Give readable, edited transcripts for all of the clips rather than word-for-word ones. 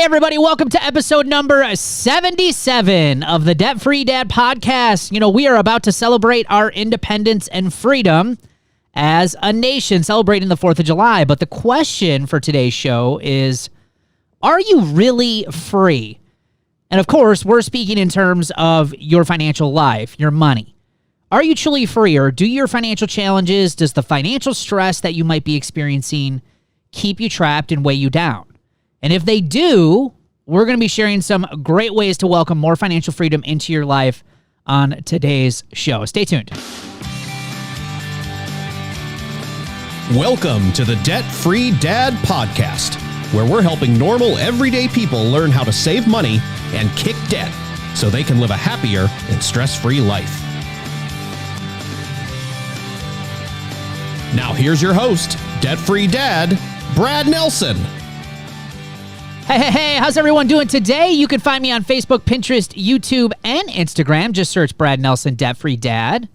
Hey, everybody, welcome to episode number 77 of the Debt Free Dad podcast. You know, we are about to celebrate our independence and freedom as a nation, celebrating the 4th of July. But the question for today's show is, are you really free? And of course, we're speaking in terms of your financial life, your money. Are you truly free, or do your financial challenges, does the financial stress that you might be experiencing keep you trapped and weigh you down? And if they do, we're going to be sharing some great ways to welcome more financial freedom into your life on today's show. Stay tuned. Welcome to the Debt Free Dad podcast, where we're helping normal, everyday people learn how to save money and kick debt so they can live a happier and stress-free life. Now here's your host, Debt Free Dad, Brad Nelson. Hey, how's everyone doing today? You can find me on Facebook, Pinterest, YouTube, and Instagram. Just search Brad Nelson, Debt Free Dad.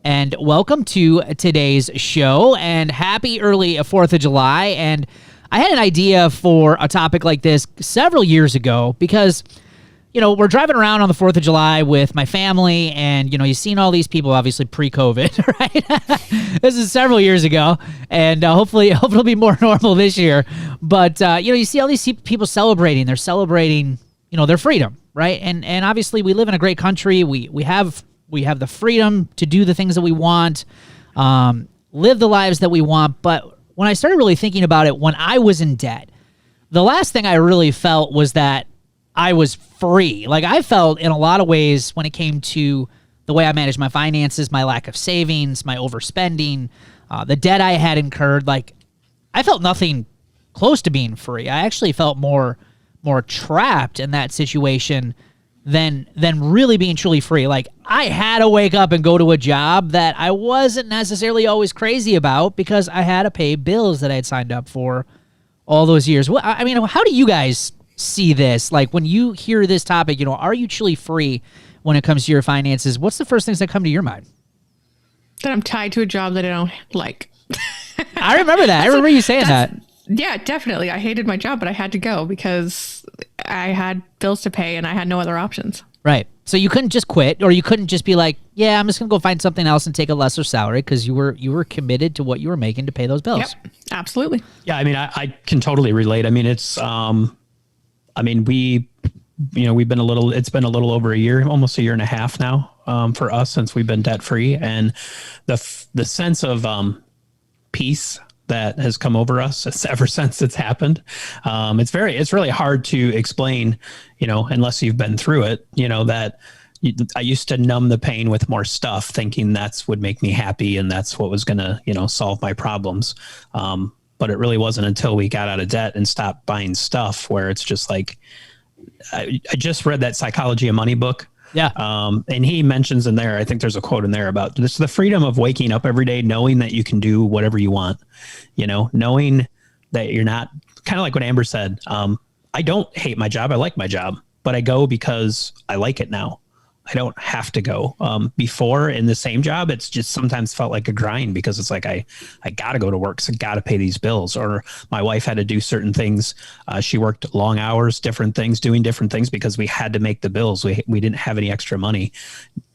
And welcome to today's show, and happy early 4th of July. And I had an idea for a topic like this several years ago because, you know, we're driving around on the 4th of July with my family, and, you know, you've seen all these people, obviously pre-COVID, right? This is several years ago, and hopefully it'll be more normal this year. But, you know, you see all these people celebrating. They're celebrating, you know, their freedom, right? And obviously we live in a great country. We have the freedom to do the things that we want, live the lives that we want. But when I started really thinking about it, when I was in debt, the last thing I really felt was that I was free. Like, I felt in a lot of ways when it came to the way I managed my finances, my lack of savings, my overspending, the debt I had incurred, like, I felt nothing close to being free. I actually felt more trapped in that situation than really being truly free. Like, I had to wake up and go to a job that I wasn't necessarily always crazy about because I had to pay bills that I had signed up for all those years. Well, I mean, how do you guys see this? Like, when you hear this topic, you know, are you truly free when it comes to your finances? What's the first things that come to your mind? That I'm tied to a job that I don't like. I remember that. I remember you saying that. Yeah, definitely. I hated my job, but I had to go because I had bills to pay and I had no other options. Right. So you couldn't just quit, or you couldn't just be like, yeah, I'm just going to go find something else and take a lesser salary, because you were committed to what you were making to pay those bills. Yep, absolutely. Yeah, I mean, I can totally relate. I mean, it's we've been it's been a little over a year, almost a year and a half now, for us since we've been debt free, and the sense of peace that has come over us ever since it's happened. It's really hard to explain, you know, unless you've been through it. You know, that I used to numb the pain with more stuff, thinking that's would make me happy and that's what was going to, you know, solve my problems. But it really wasn't until we got out of debt and stopped buying stuff where it's just like, I just read that Psychology of Money book. Yeah. And he mentions in there, I think there's a quote in there about this, the freedom of waking up every day, knowing that you can do whatever you want, you know, knowing that you're not, kind of like what Amber said. I don't hate my job. I like my job, but I go because I like it now. I don't have to go. Before, in the same job, it's just sometimes felt like a grind because it's like, I got to go to work. So I got to pay these bills. Or my wife had to do certain things. She worked long hours, different things, doing different things because we had to make the bills. We didn't have any extra money.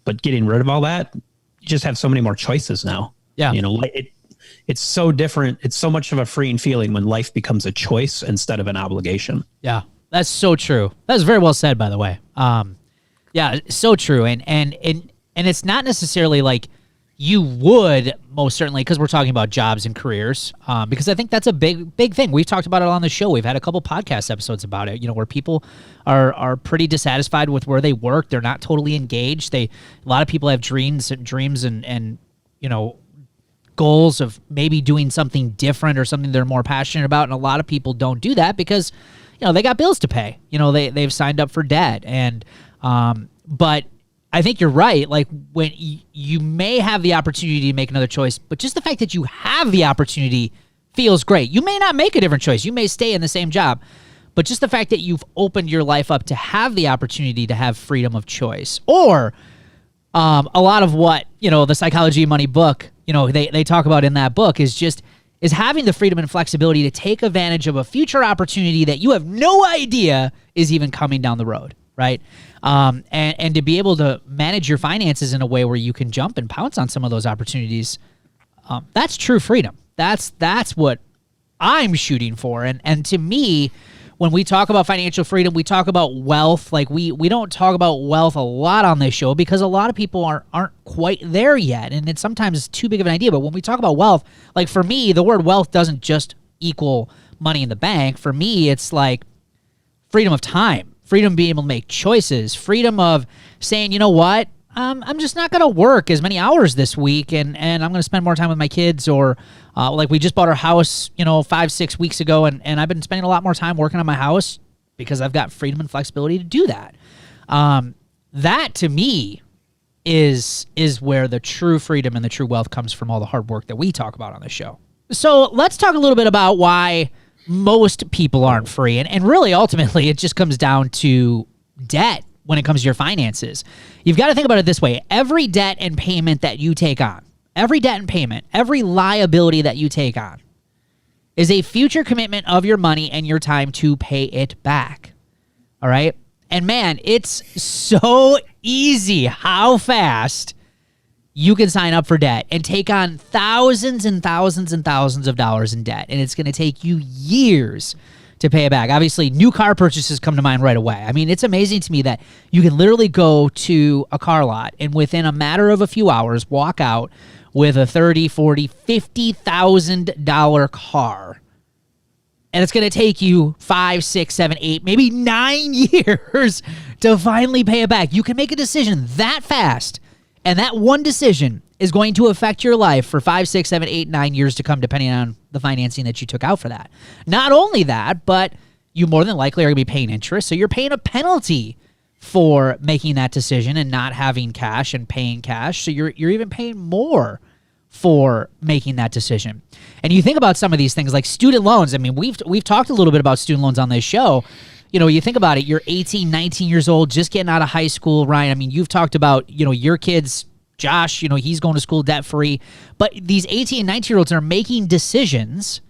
But getting rid of all that, you just have so many more choices now. Yeah. You know, it's so different. It's so much of a freeing feeling when life becomes a choice instead of an obligation. Yeah, that's so true. That's very well said, by the way. Yeah, so true. And it's not necessarily like you would, most certainly, because we're talking about jobs and careers, because I think that's a big thing. We've talked about it on the show. We've had a couple podcast episodes about it, you know, where people are pretty dissatisfied with where they work. They're not totally engaged. A lot of people have dreams and you know, goals of maybe doing something different or something they're more passionate about. And a lot of people don't do that because, you know, they got bills to pay. You know, they've signed up for debt. And but I think you're right. Like, when you may have the opportunity to make another choice, but just the fact that you have the opportunity feels great. You may not make a different choice. You may stay in the same job, but just the fact that you've opened your life up to have the opportunity to have freedom of choice, or a lot of what, you know, the Psychology of Money book, you know, they talk about in that book is just is having the freedom and flexibility to take advantage of a future opportunity that you have no idea is even coming down the road, right? And to be able to manage your finances in a way where you can jump and pounce on some of those opportunities, that's true freedom. That's what I'm shooting for. And to me, when we talk about financial freedom, we talk about wealth. Like we don't talk about wealth a lot on this show because a lot of people aren't quite there yet. And it's sometimes too big of an idea. But when we talk about wealth, like for me, the word wealth doesn't just equal money in the bank. For me, it's like freedom of time, freedom of being able to make choices, freedom of saying, you know what? I'm just not going to work as many hours this week, and I'm going to spend more time with my kids. Or like we just bought our house, 5-6 weeks ago, and I've been spending a lot more time working on my house because I've got freedom and flexibility to do that. That to me is where the true freedom and the true wealth comes from all the hard work that we talk about on the show. So let's talk a little bit about why most people aren't free. And really, ultimately, it just comes down to debt when it comes to your finances. You've got to think about it this way. Every debt and payment that you take on, every debt and payment, every liability that you take on is a future commitment of your money and your time to pay it back. All right? And man, it's so easy how fast you can sign up for debt and take on thousands and thousands and thousands of dollars in debt. And it's going to take you years to pay it back. Obviously, new car purchases come to mind right away. I mean, it's amazing to me that you can literally go to a car lot and within a matter of a few hours walk out with a $30,000, $40,000, $50,000 car. And it's going to take you 5, 6, 7, 8, maybe 9 years to finally pay it back. You can make a decision that fast, and that one decision is going to affect your life for 5, 6, 7, 8, 9 years to come, depending on the financing that you took out for that. Not only that, but you more than likely are going to be paying interest, so you're paying a penalty for making that decision and not having cash and paying cash. So you're even paying more for making that decision. And you think about some of these things like student loans. I mean, we've talked a little bit about student loans on this show. You think about it, you're 18, 19 years old, just getting out of high school, Ryan. I mean, you've talked about, your kids, Josh, he's going to school debt-free. But these 18 and 19-year-olds are making decisions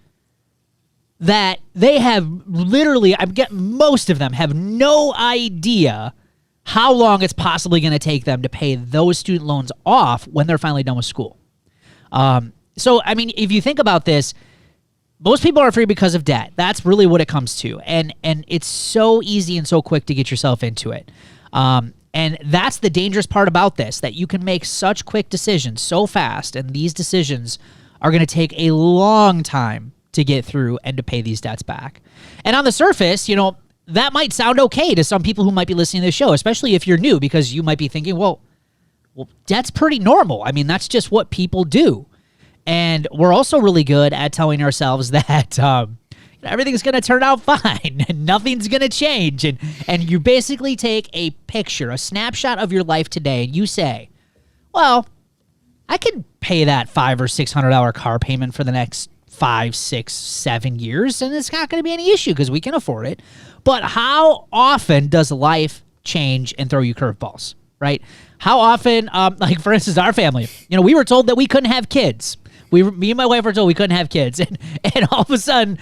that they have literally, most of them have no idea how long it's possibly going to take them to pay those student loans off when they're finally done with school. So, I mean, if you think about this, most people are free because of debt. That's really what it comes to. And it's so easy and so quick to get yourself into it. And that's the dangerous part about this, that you can make such quick decisions so fast, and these decisions are going to take a long time to get through and to pay these debts back. And on the surface, that might sound okay to some people who might be listening to this show, especially if you're new, because you might be thinking, well, debt's pretty normal. I mean, that's just what people do. And we're also really good at telling ourselves that everything's going to turn out fine and nothing's going to change. And you basically take a picture, a snapshot of your life today, and you say, well, I could pay that $500 or $600 car payment for the next 5, 6, 7 years, and it's not going to be any issue because we can afford it. But how often does life change and throw you curveballs, right? How often, like for instance, our family, we were told that we couldn't have kids. Me and my wife were told we couldn't have kids. And all of a sudden,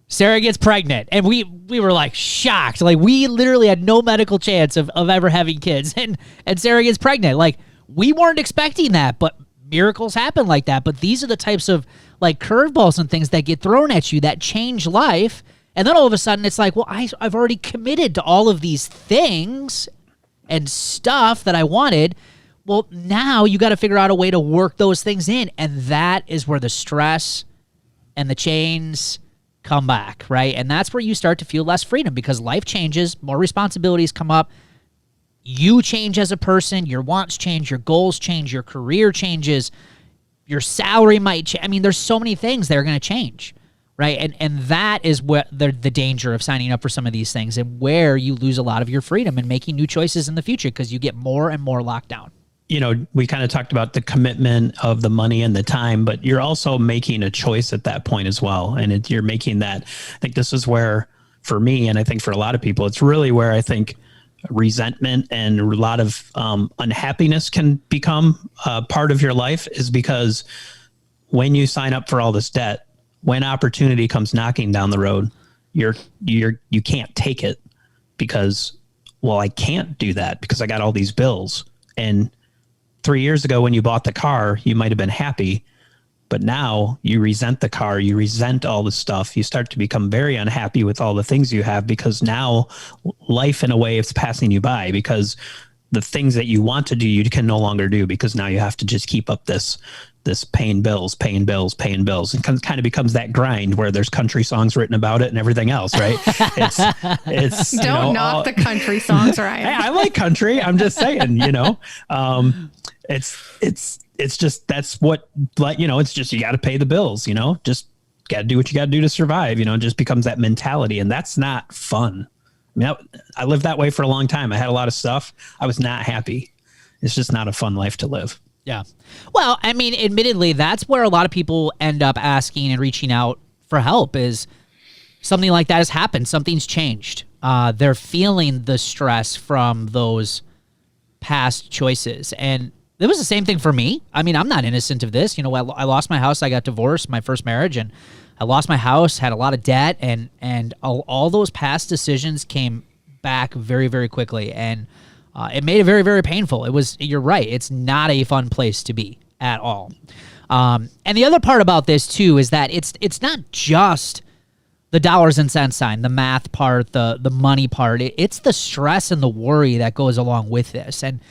Sarah gets pregnant. And we were like shocked. Like we literally had no medical chance of ever having kids. And Sarah gets pregnant. Like we weren't expecting that, but miracles happen like that. But these are the types of like curveballs and things that get thrown at you that change life. And then all of a sudden it's like, well, I've already committed to all of these things and stuff that I wanted. Well, now you got to figure out a way to work those things in. And that is where the stress and the chains come back, right? And that's where you start to feel less freedom because life changes, more responsibilities come up. You change as a person, your wants change, your goals change, your career changes, your salary might change. I mean, there's so many things that are going to change, right? And that is what the danger of signing up for some of these things and where you lose a lot of your freedom and making new choices in the future because you get more and more locked down. We kind of talked about the commitment of the money and the time, but you're also making a choice at that point as well. And you're making that, I think this is where, for me, and I think for a lot of people, it's really where I think resentment and a lot of unhappiness can become part of your life is because when you sign up for all this debt, when opportunity comes knocking down the road, you can't take it because, well, I can't do that because I got all these bills. And 3 years ago when you bought the car, you might have been happy, but now you resent the car, you resent all the stuff. You start to become very unhappy with all the things you have because now life in a way is passing you by because the things that you want to do, you can no longer do because now you have to just keep up this paying bills. And kind of becomes that grind where there's country songs written about it and everything else, right? It's Don't knock the country songs, right? Hey, I like country. I'm just saying, it's just, that's what, like, it's just, you got to pay the bills, just got to do what you got to do to survive, it just becomes that mentality. And that's not fun. I mean, I lived that way for a long time. I had a lot of stuff. I was not happy. It's just not a fun life to live. Yeah. Well, I mean, admittedly, that's where a lot of people end up asking and reaching out for help is something like that has happened. Something's changed. They're feeling the stress from those past choices. And it was the same thing for me. I mean, I'm not innocent of this. I lost my house. I got divorced, my first marriage, and I lost my house, had a lot of debt, and all those past decisions came back very, very quickly. And it made it very, very painful. You're right. It's not a fun place to be at all. And the other part about this too is that it's not just the dollars and cents sign, the math part, the money part. It's the stress and the worry that goes along with this. And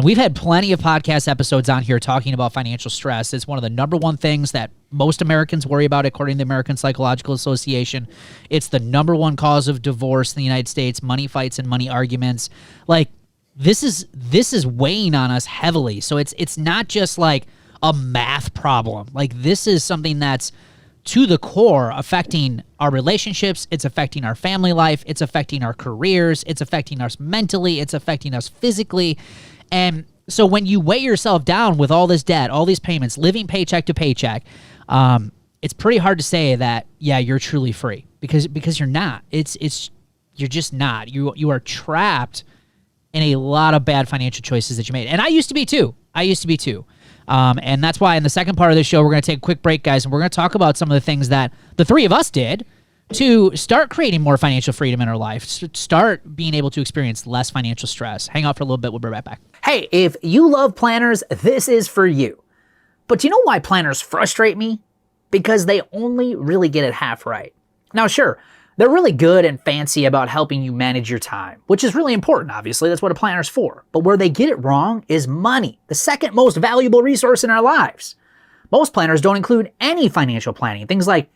we've had plenty of podcast episodes on here talking about financial stress. It's one of the number one things that most Americans worry about, according to the American Psychological Association. It's the number one cause of divorce in the United States, money fights and money arguments. Like, this is weighing on us heavily. So it's not just like a math problem. Like, this is something that's to the core affecting our relationships. It's affecting our family life. It's affecting our careers. It's affecting us mentally. It's affecting us physically. And so when you weigh yourself down with all this debt, all these payments, living paycheck to paycheck, it's pretty hard to say that, yeah, you're truly free because you're not. You're just not. You are trapped in a lot of bad financial choices that you made. And I used to be too. And that's why in the second part of the show, we're going to take a quick break, guys, and we're going to talk about some of the things that the three of us did to start creating more financial freedom in our life, start being able to experience less financial stress. Hang out for a little bit. We'll be right back. Hey, if you love planners, this is for you. But you know why planners frustrate me? Because they only really get it half right. Now, sure, they're really good and fancy about helping you manage your time, which is really important, obviously. That's what a planner's for. But where they get it wrong is money, the second most valuable resource in our lives. Most planners don't include any financial planning, things like,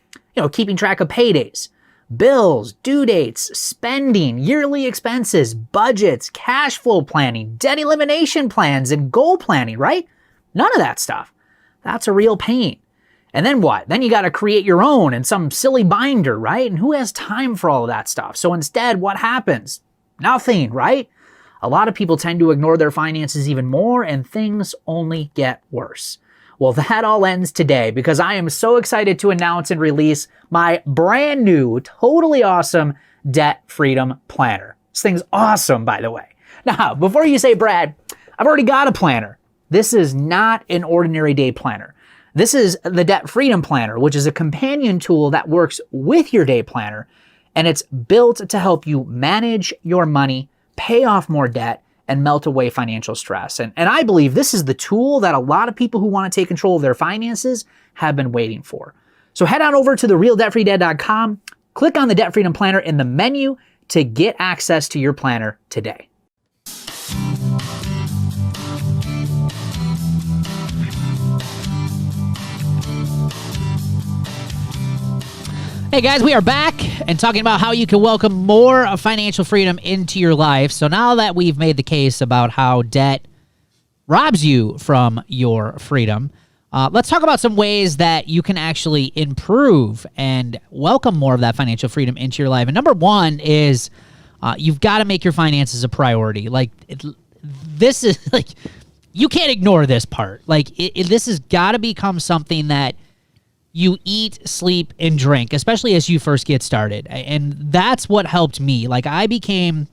keeping track of paydays, bills, due dates, spending, yearly expenses, budgets, cash flow planning, debt elimination plans, and goal planning, right? None of that stuff. That's a real pain. And then what? Then you got to create your own in some silly binder, right? And who has time for all of that stuff? So instead, what happens? Nothing, right? A lot of people tend to ignore their finances even more, and things only get worse. Well, that all ends today because I am so excited to announce and release my brand new, totally awesome Debt Freedom Planner. This thing's awesome, by the way. Now, before you say, Brad, I've already got a planner. This is not an ordinary day planner. This is the Debt Freedom Planner, which is a companion tool that works with your day planner, and it's built to help you manage your money, pay off more debt, and melt away financial stress. And I believe this is the tool that a lot of people who want to take control of their finances have been waiting for. So head on over to therealdebtfreedad.com, click on the Debt Freedom Planner in the menu to get access to your planner today. Hey guys, we are back and talking about how you can welcome more financial freedom into your life. So now that we've made the case about how debt robs you from your freedom, let's talk about some ways that you can actually improve and welcome more of that financial freedom into your life. And number one is you've got to make your finances a priority. This is you can't ignore this part. This has got to become something that you eat, sleep, and drink, especially as you first get started. And that's what helped me. I became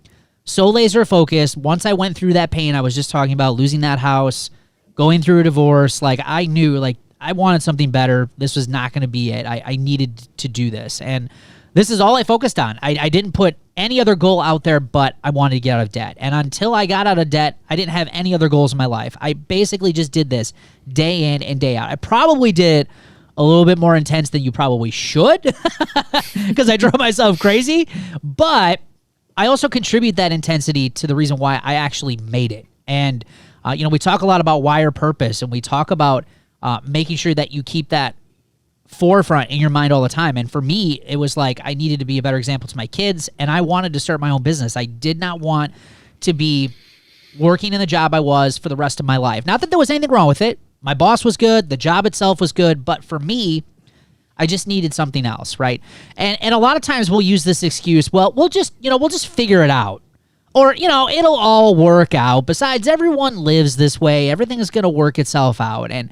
so laser focused. Once I went through that pain, I was just talking about losing that house, going through a divorce. I knew, I wanted something better. This was not going to be it. I needed to do this. And this is all I focused on. I didn't put any other goal out there, but I wanted to get out of debt. And until I got out of debt, I didn't have any other goals in my life. I basically just did this day in and day out. I probably did a little bit more intense than you probably should because I drove myself crazy. But I also contribute that intensity to the reason why I actually made it. And, we talk a lot about why or purpose, and we talk about making sure that you keep that forefront in your mind all the time. And for me, it was like I needed to be a better example to my kids, and I wanted to start my own business. I did not want to be working in the job I was for the rest of my life. Not that there was anything wrong with it. My boss was good. The job itself was good. But for me, I just needed something else, right? And a lot of times we'll use this excuse, well, we'll just figure it out. Or, it'll all work out. Besides, everyone lives this way. Everything is going to work itself out. And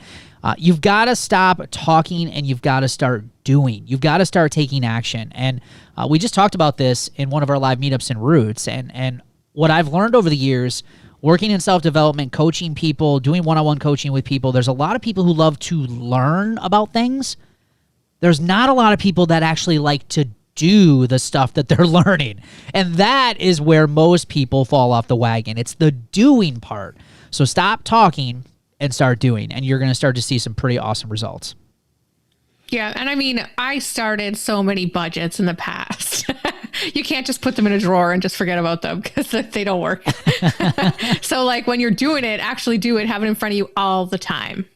you've got to stop talking and you've got to start doing. You've got to start taking action. And we just talked about this in one of our live meetups in Roots. And what I've learned over the years, working in self-development, coaching people, doing one-on-one coaching with people, there's a lot of people who love to learn about things. There's not a lot of people that actually like to do the stuff that they're learning. And that is where most people fall off the wagon. It's the doing part. So stop talking and start doing, and you're going to start to see some pretty awesome results. Yeah. And I mean, I started so many budgets in the past. You can't just put them in a drawer and just forget about them because they don't work. So like when you're doing it, actually do it, have it in front of you all the time.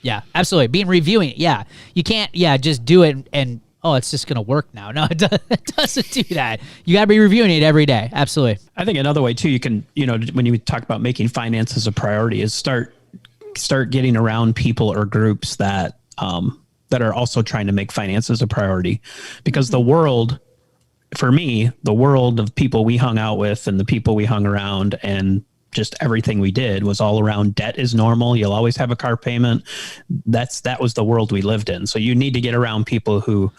Yeah, absolutely. Reviewing it. Yeah. You can't, just do it and it's just going to work now. No, it doesn't do that. You got to be reviewing it every day. Absolutely. I think another way too, you can, when you talk about making finances a priority, is start getting around people or groups that are also trying to make finances a priority, because the world, for me, the world of people we hung out with and the people we hung around and just everything we did was all around debt is normal. You'll always have a car payment. That was the world we lived in. So you need to get around people who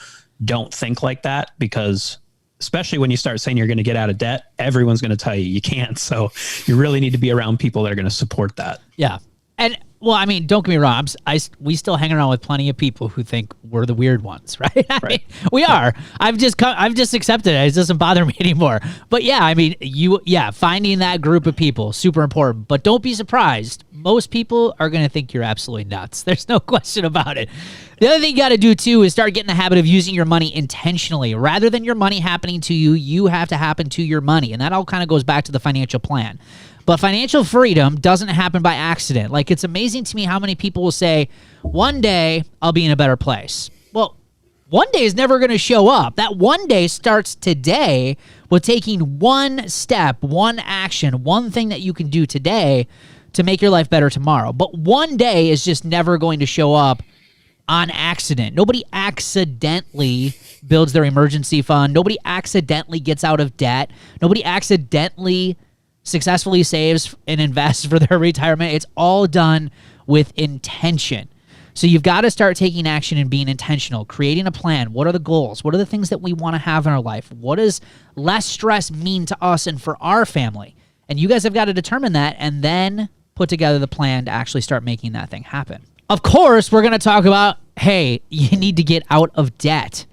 don't think like that, because especially when you start saying you're going to get out of debt, everyone's going to tell you can't. So you really need to be around people that are going to support that. Yeah. And well, I mean, don't get me wrong. We still hang around with plenty of people who think we're the weird ones, right? I mean, we are. I've just accepted it. It doesn't bother me anymore. But yeah, I mean, finding that group of people, super important. But don't be surprised. Most people are going to think you're absolutely nuts. There's no question about it. The other thing you got to do too is start getting the habit of using your money intentionally. Rather than your money happening to you, you have to happen to your money. And that all kind of goes back to the financial plan. But financial freedom doesn't happen by accident. Like, it's amazing to me how many people will say, one day I'll be in a better place. Well, one day is never going to show up. That one day starts today with taking one step, one action, one thing that you can do today to make your life better tomorrow. But one day is just never going to show up on accident. Nobody accidentally builds their emergency fund. Nobody accidentally gets out of debt. Nobody accidentally successfully saves and invests for their retirement. It's all done with intention. So you've got to start taking action and being intentional, creating a plan. What are the goals? What are the things that we want to have in our life? What does less stress mean to us and for our family? And you guys have got to determine that and then put together the plan to actually start making that thing happen. Of course, we're going to talk about, hey, you need to get out of debt.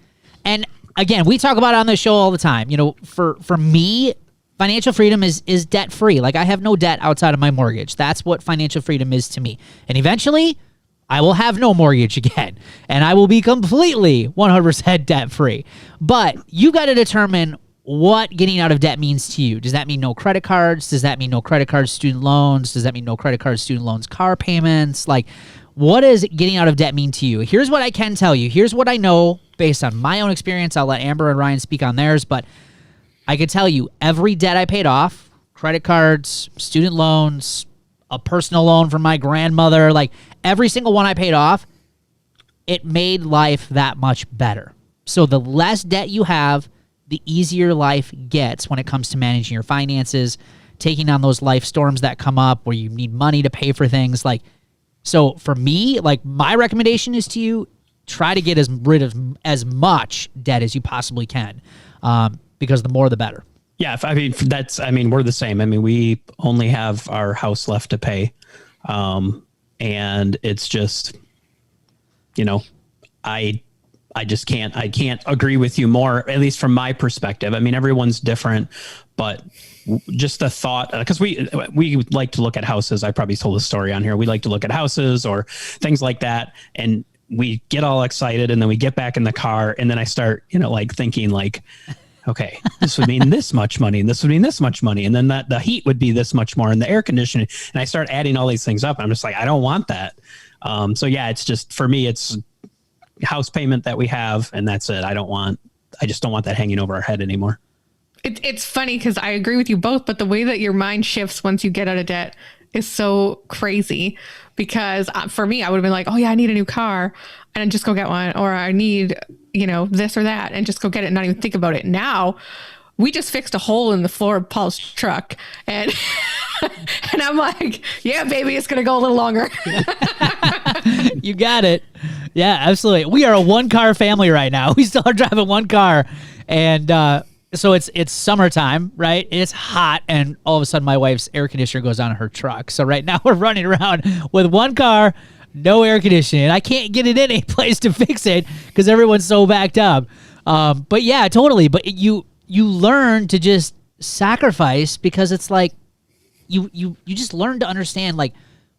And again, we talk about it on this show all the time. For me, financial freedom is debt-free. Like, I have no debt outside of my mortgage. That's what financial freedom is to me. And eventually, I will have no mortgage again. And I will be completely 100% debt-free. But you got to determine what getting out of debt means to you. Does that mean no credit cards? Does that mean no credit cards, student loans? Does that mean no credit cards, student loans, car payments? Like, what does getting out of debt mean to you? Here's what I can tell you. Here's what I know based on my own experience. I'll let Amber and Ryan speak on theirs, but I could tell you every debt I paid off, credit cards, student loans, a personal loan from my grandmother, like every single one I paid off, it made life that much better. So the less debt you have, the easier life gets when it comes to managing your finances, taking on those life storms that come up where you need money to pay for things. Like, so for me, like, my recommendation is to you, try to get rid of as much debt as you possibly can. Because the more, the better. Yeah. We're the same. I mean, we only have our house left to pay. And it's just, I just I can't agree with you more, at least from my perspective. I mean, everyone's different, but just the thought, because we like to look at houses. I probably told this story on here. We like to look at houses or things like that. And we get all excited and then we get back in the car. And then I start, like thinking like, okay, this would mean this much money and this would mean this much money. And then the heat would be this much more and the air conditioning. And I start adding all these things up. And I'm just like, I don't want that. So yeah, it's just, for me, it's house payment that we have. And that's it. I just don't want that hanging over our head anymore. It's funny because I agree with you both, but the way that your mind shifts once you get out of debt is so crazy. Because for me, I would have been like, oh yeah, I need a new car and just go get one. Or I need, this or that and just go get it and not even think about it. Now we just fixed a hole in the floor of Paul's truck and and I'm like, yeah, baby, it's going to go a little longer. You got it. Yeah, absolutely. We are a one-car family right now. We still are driving one car. And so it's summertime, right? It's hot. And all of a sudden my wife's air conditioner goes on in her truck. So right now we're running around with one car, no air conditioning. I can't get it in any place to fix it because everyone's so backed up. But yeah, totally. But you learn to just sacrifice because it's like you just learn to understand like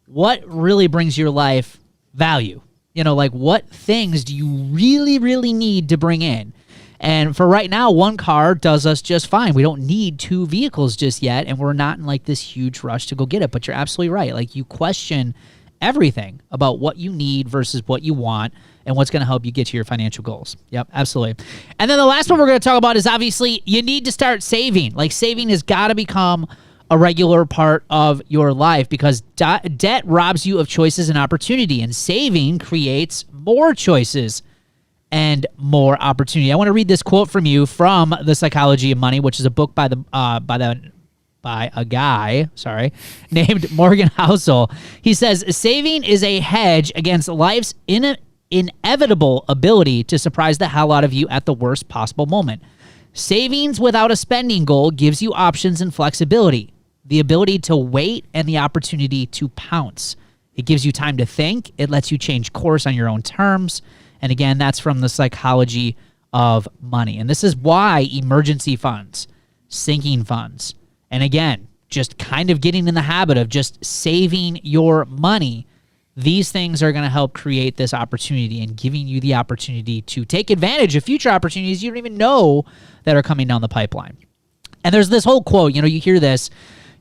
what really brings your life value. Like what things do you really, really need to bring in? And for right now, one car does us just fine. We don't need two vehicles just yet, and we're not in like this huge rush to go get it. But you're absolutely right. Like you question everything about what you need versus what you want and what's going to help you get to your financial goals. Yep, absolutely. And then the last one we're going to talk about is obviously you need to start saving. Like saving has got to become a regular part of your life because debt robs you of choices and opportunity, and saving creates more choices and more opportunity. I want to read this quote from you from The Psychology of Money, which is a book by a guy named Morgan Housel. He says, saving is a hedge against life's inevitable ability to surprise the hell out of you at the worst possible moment. Savings without a spending goal gives you options and flexibility, the ability to wait and the opportunity to pounce. It gives you time to think. It lets you change course on your own terms. And again, that's from The Psychology of Money. And this is why emergency funds, sinking funds, and again, just kind of getting in the habit of just saving your money, these things are going to help create this opportunity and giving you the opportunity to take advantage of future opportunities you don't even know that are coming down the pipeline. And there's this whole quote, you hear this,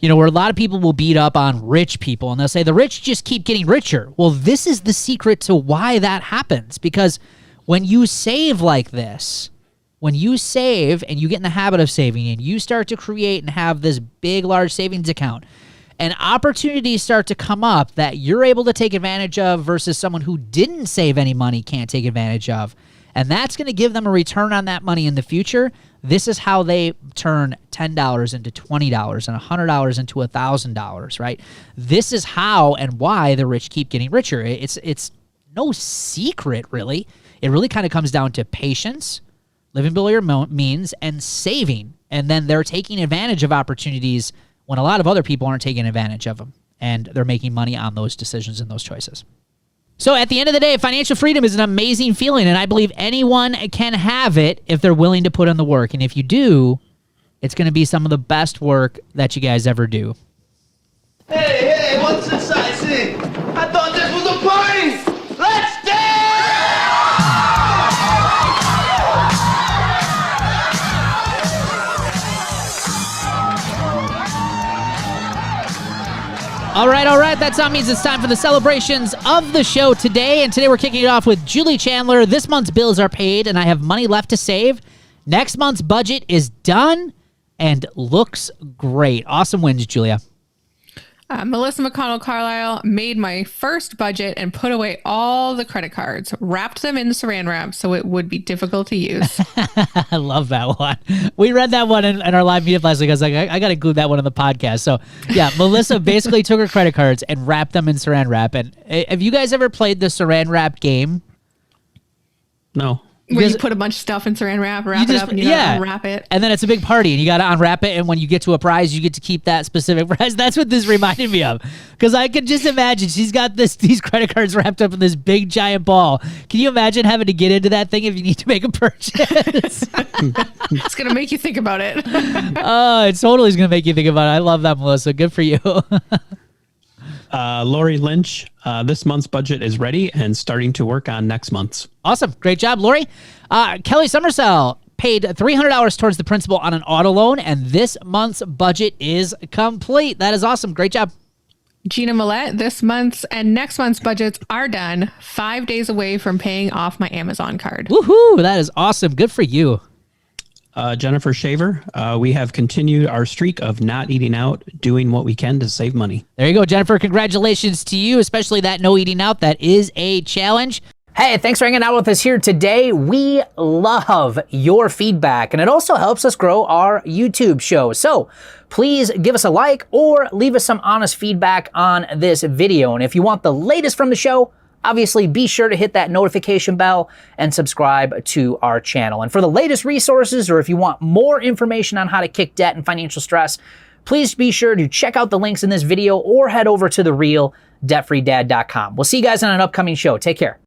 where a lot of people will beat up on rich people and they'll say the rich just keep getting richer. Well, this is the secret to why that happens, because when you save like this, when you save and you get in the habit of saving and you start to create and have this big, large savings account and opportunities start to come up that you're able to take advantage of versus someone who didn't save any money can't take advantage of, and that's going to give them a return on that money in the future. This is how they turn $10 into $20 and $100 into $1,000, right? This is how and why the rich keep getting richer. It's no secret, really. It really kind of comes down to patience, living below your means, and saving. And then they're taking advantage of opportunities when a lot of other people aren't taking advantage of them. And they're making money on those decisions and those choices. So at the end of the day, financial freedom is an amazing feeling, and I believe anyone can have it if they're willing to put in the work. And if you do, it's going to be some of the best work that you guys ever do. Hey, what's this I see? I thought this was a party! Let's dance! All right. That sound means it's time for the celebrations of the show today. And today we're kicking it off with Julie Chandler. This month's bills are paid, and I have money left to save. Next month's budget is done and looks great. Awesome wins, Julia. Melissa McConnell Carlisle made my first budget and put away all the credit cards, wrapped them in saran wrap so it would be difficult to use. I love that one. We read that one in our live meetup last week. I was like, I got to include that one in the podcast. So yeah, Melissa basically took her credit cards and wrapped them in saran wrap. And have you guys ever played the saran wrap game? No. Where you put a bunch of stuff in saran wrap, wrap it up, and you gotta unwrap it. And then it's a big party, and you got to unwrap it. And when you get to a prize, you get to keep that specific prize. That's what this reminded me of, because I could just imagine she's got these credit cards wrapped up in this big giant ball. Can you imagine having to get into that thing if you need to make a purchase? It's gonna make you think about it. Oh, it totally is gonna make you think about it. I love that, Melissa. Good for you. Lori Lynch, this month's budget is ready and starting to work on next month's. Awesome. Great job, Lori. Kelly Summersell paid $300 towards the principal on an auto loan, and this month's budget is complete. That is awesome. Great job. Gina Millette, this month's and next month's budgets are done. 5 days away from paying off my Amazon card. Woohoo. That is awesome. Good for you. Jennifer Shaver, we have continued our streak of not eating out, doing what we can to save money. There you go, Jennifer. Congratulations to you, especially that no eating out. That is a challenge. Hey, thanks for hanging out with us here today. We love your feedback, and it also helps us grow our YouTube show. So please give us a like or leave us some honest feedback on this video. And if you want the latest from the show, obviously be sure to hit that notification bell and subscribe to our channel. And for the latest resources, or if you want more information on how to kick debt and financial stress, please be sure to check out the links in this video or head over to therealdebtfreedad.com. We'll see you guys on an upcoming show. Take care.